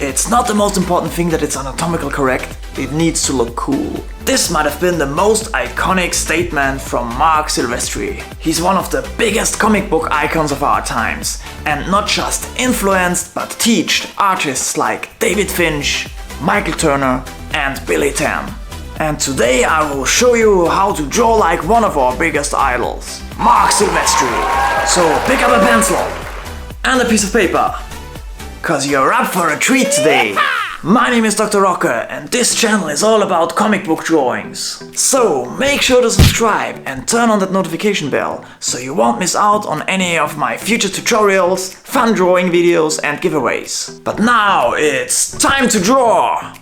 it's not the most important thing that it's anatomically correct, it needs to look cool. This might have been the most iconic statement from Marc Silvestri. He's one of the biggest comic book icons of our times, and not just influenced but taught artists like David Finch, Michael Turner and Billy Tan. And today I will show you how to draw like one of our biggest idols, Marc Silvestri. So pick up a pencil and a piece of paper, cause you're up for a treat today. My name is Dr. Rocker and this channel is all about comic book drawings. So make sure to subscribe and turn on that notification bell so you won't miss out on any of my future tutorials, fun drawing videos and giveaways. But now it's time to draw!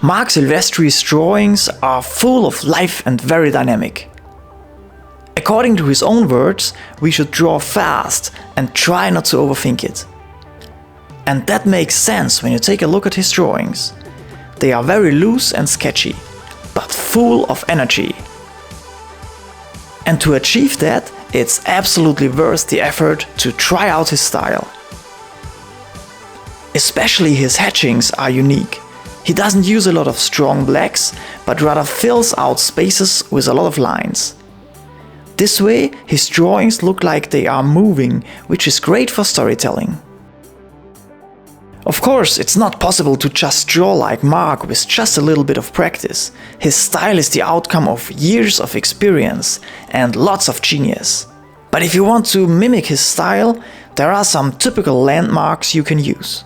Marc Silvestri's drawings are full of life and very dynamic. According to his own words, we should draw fast and try not to overthink it. And that makes sense when you take a look at his drawings. They are very loose and sketchy, but full of energy. And to achieve that, it's absolutely worth the effort to try out his style. Especially his hatchings are unique. He doesn't use a lot of strong blacks, but rather fills out spaces with a lot of lines. This way, his drawings look like they are moving, which is great for storytelling. Of course, it's not possible to just draw like Marc with just a little bit of practice. His style is the outcome of years of experience and lots of genius. But if you want to mimic his style, there are some typical landmarks you can use.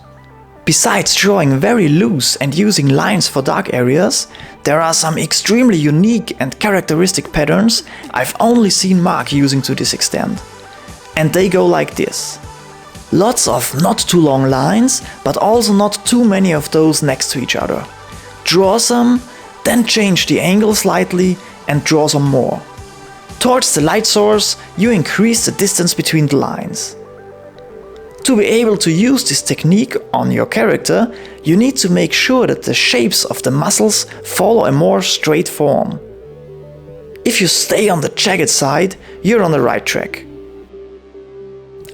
Besides drawing very loose and using lines for dark areas, there are some extremely unique and characteristic patterns I've only seen Marc using to this extent. And they go like this. Lots of not too long lines, but also not too many of those next to each other. Draw some, then change the angle slightly and draw some more. Towards the light source, you increase the distance between the lines. To be able to use this technique on your character, you need to make sure that the shapes of the muscles follow a more straight form. If you stay on the jagged side, you're on the right track.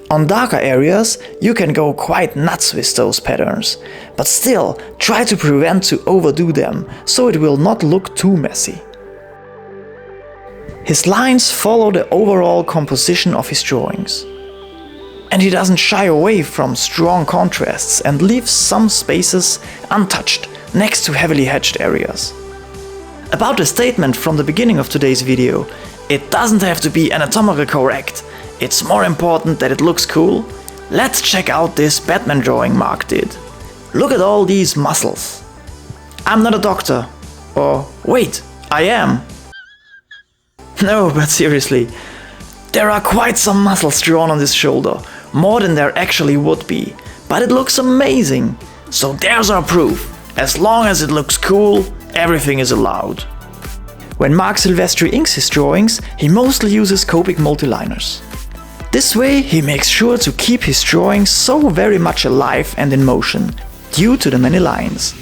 On darker areas, you can go quite nuts with those patterns, but still try to prevent to overdo them, so it will not look too messy. His lines follow the overall composition of his drawings. And he doesn't shy away from strong contrasts and leaves some spaces untouched next to heavily hatched areas. About the statement from the beginning of today's video, it doesn't have to be anatomically correct. It's more important that it looks cool. Let's check out this Batman drawing Marc did. Look at all these muscles. I'm not a doctor. Or wait, I am. No, but seriously, there are quite some muscles drawn on this shoulder, more than there actually would be, but it looks amazing. So there's our proof. As long as it looks cool, everything is allowed. When Marc Silvestri inks his drawings, he mostly uses Copic multiliners. This way he makes sure to keep his drawings so very much alive and in motion, due to the many lines.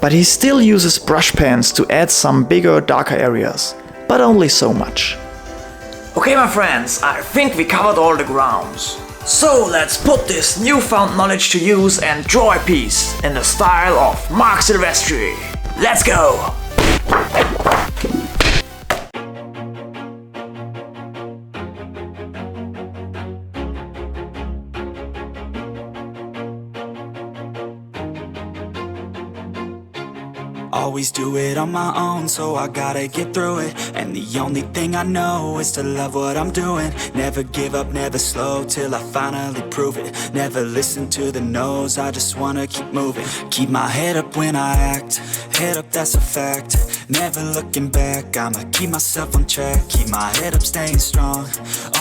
But he still uses brush pens to add some bigger, darker areas, but only so much. Okay my friends, I think we covered all the grounds. So let's put this newfound knowledge to use and draw a piece in the style of Marc Silvestri. Let's go! Always do it on my own, so I gotta get through it. And the only thing I know is to love what I'm doing. Never give up, never slow, till I finally prove it. Never listen to the no's, I just wanna keep moving. Keep my head up when I act, head up, that's a fact. Never looking back, I'ma keep myself on track. Keep my head up, staying strong,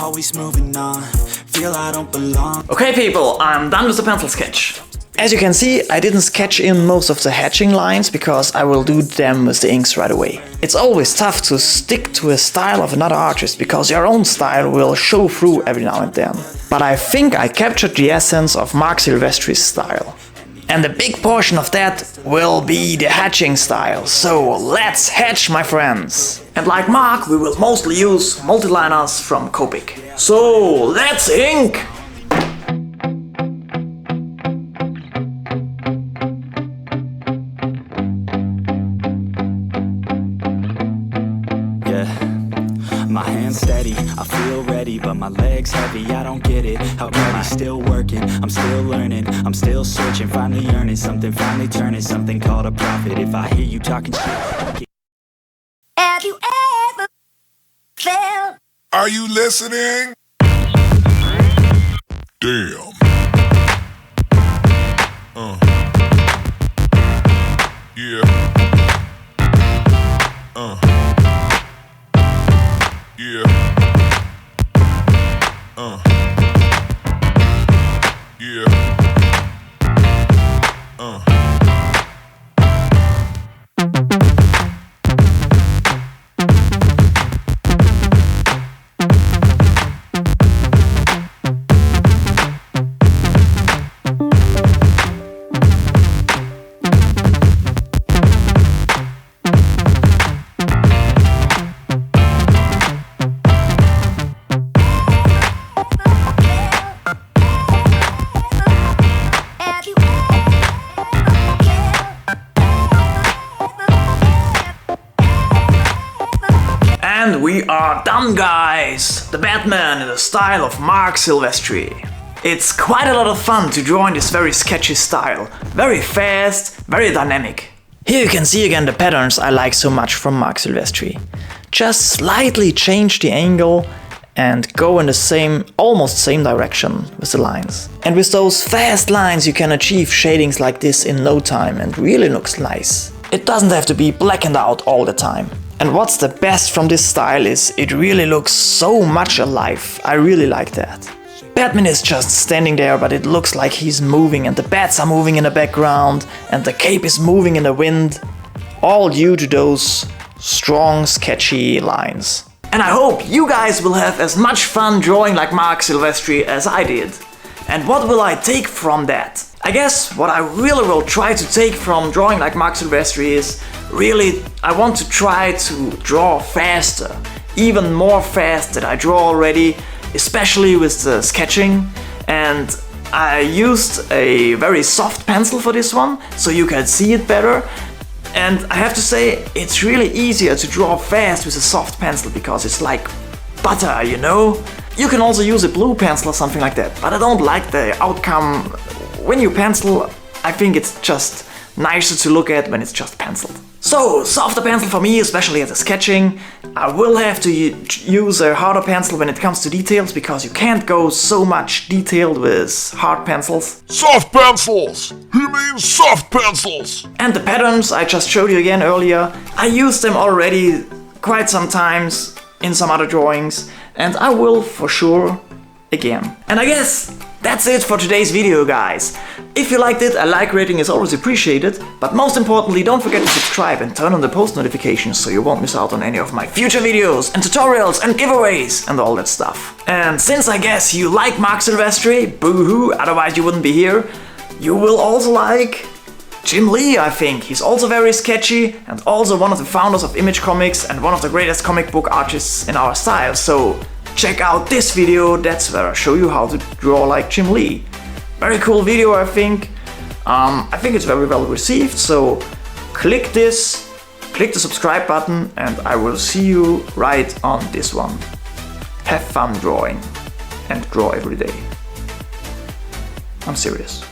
always moving on. Feel I don't belong. Okay people, I'm done with the pencil sketch. As you can see, I didn't sketch in most of the hatching lines because I will do them with the inks right away. It's always tough to stick to a style of another artist because your own style will show through every now and then. But I think I captured the essence of Marc Silvestri's style. And a big portion of that will be the hatching style, so let's hatch my friends! And like Marc, we will mostly use multiliners from Copic. So let's ink! but my legs heavy, I don't get it. How come I'm still working, I'm still learning, I'm still searching, finally earning something, finally turning something called a profit. If I hear you talking shit, have you ever felt? Are you listening? Damn. Yeah. Yeah. Yeah. And we are done, guys! The Batman in the style of Marc Silvestri. It's quite a lot of fun to draw in this very sketchy style. Very fast, very dynamic. Here you can see again the patterns I like so much from Marc Silvestri. Just slightly change the angle and go in the same, almost same direction with the lines. And with those fast lines you can achieve shadings like this in no time and really looks nice. It doesn't have to be blackened out all the time. And what's the best from this style is it really looks so much alive. I really like that. Batman is just standing there, but it looks like he's moving and the bats are moving in the background and the cape is moving in the wind. All due to those strong, sketchy lines. And I hope you guys will have as much fun drawing like Marc Silvestri as I did. And what will I take from that? I guess what I really will try to take from drawing like Marc Silvestri is really, I want to try to draw faster, even more fast than I draw already, especially with the sketching. And I used a very soft pencil for this one, so you can see it better. And I have to say, it's really easier to draw fast with a soft pencil because it's like butter, you know? You can also use a blue pencil or something like that, but I don't like the outcome. When you pencil, I think it's just nicer to look at when it's just penciled. So, softer pencil for me, especially at the sketching. I will have to use a harder pencil when it comes to details, because you can't go so much detailed with hard pencils. Soft pencils! He means soft pencils! And the patterns I just showed you again earlier, I used them already quite some times in some other drawings, and I will for sure again. And I guess that's it for today's video, guys. If you liked it, a like rating is always appreciated, but most importantly, don't forget to subscribe and turn on the post notifications so you won't miss out on any of my future videos and tutorials and giveaways and all that stuff. And since I guess you like Marc Silvestri, boo-hoo, otherwise you wouldn't be here, you will also like Jim Lee, I think. He's also very sketchy and also one of the founders of Image Comics and one of the greatest comic book artists in our style, so check out this video, that's where I show you how to draw like Jim Lee. Very cool video, I think. I think it's very well received, so click this, click the subscribe button, and I will see you right on this one. Have fun drawing and draw every day. I'm serious.